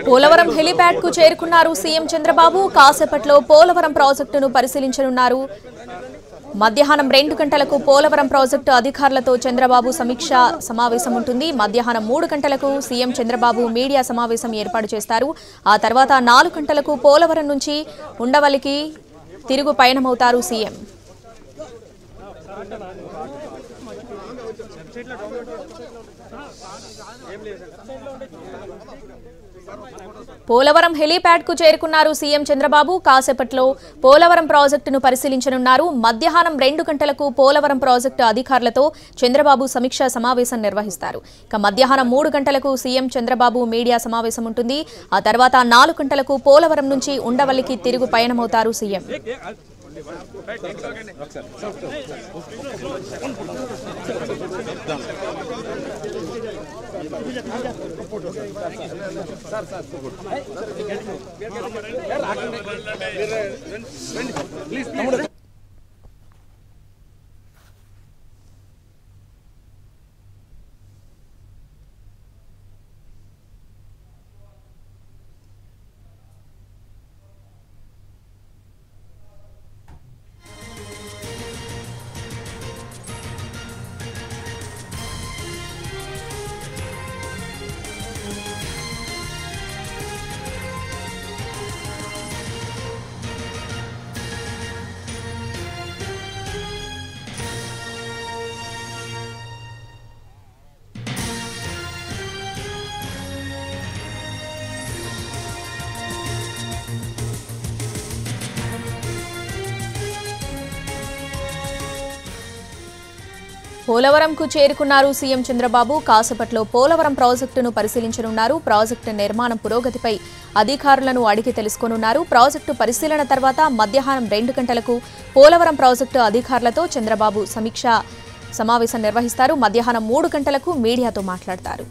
Polavaram helipad కు చేరుకున్నారు CM Chandrababu. కాసేపట్లో పోలవరం ప్రాజెక్టును పరిశీలించనున్నారు. మధ్యాహ్నం 2 గంటలకు పోలవరం ప్రాజెక్టు అధికారులతో చంద్రబాబు సమీక్ష సమావేశం ఉంటుంది. మధ్యాహ్నం 3 గంటలకు సీఎం చంద్రబాబు మీడియా సమావేశం ఏర్పాటు చేస్తారు. ఆ తర్వాత 4 గంటలకు పోలవరం నుంచి ఉండవల్లికి తిరుగు పయనమవుతారు సీఎం. పోలవరం హెలిప్యాడ్ కు చేరుకున్నారు సీఎం చంద్రబాబు. కాసేపట్లో పోలవరం ప్రాజెక్టును పరిశీలించనున్నారు. మధ్యాహ్నం 2 గంటలకు పోలవరం ప్రాజెక్టు అధికారులతో చంద్రబాబు సమీక్షా సమావేశం నిర్వహిస్తారు. ఇక మధ్యాహ్నం 3 గంటలకు సీఎం చంద్రబాబు మీడియా సమావేశం ఉంటుంది. ఆ తర్వాత 4 గంటలకు పోలవరం నుంచి ఉండవల్లికి తిరుగు పయనమవుతారు సీఎం. పోలవరంకు చేరుకున్నారు సీఎం చంద్రబాబు. కాసేపట్లో పోలవరం ప్రాజెక్టును పరిశీలించనున్నారు. ప్రాజెక్టు నిర్మాణం పురోగతిపై అధికారులను అడిగి తెలుసుకోనున్నారు. ప్రాజెక్టు పరిశీలన తర్వాత మధ్యాహ్నం 2 గంటలకు పోలవరం ప్రాజెక్టు అధికారులతో చంద్రబాబు సమీక్ష సమావేశం నిర్వహిస్తారు. మధ్యాహ్నం 3 గంటలకు మీడియాతో మాట్లాడతారు.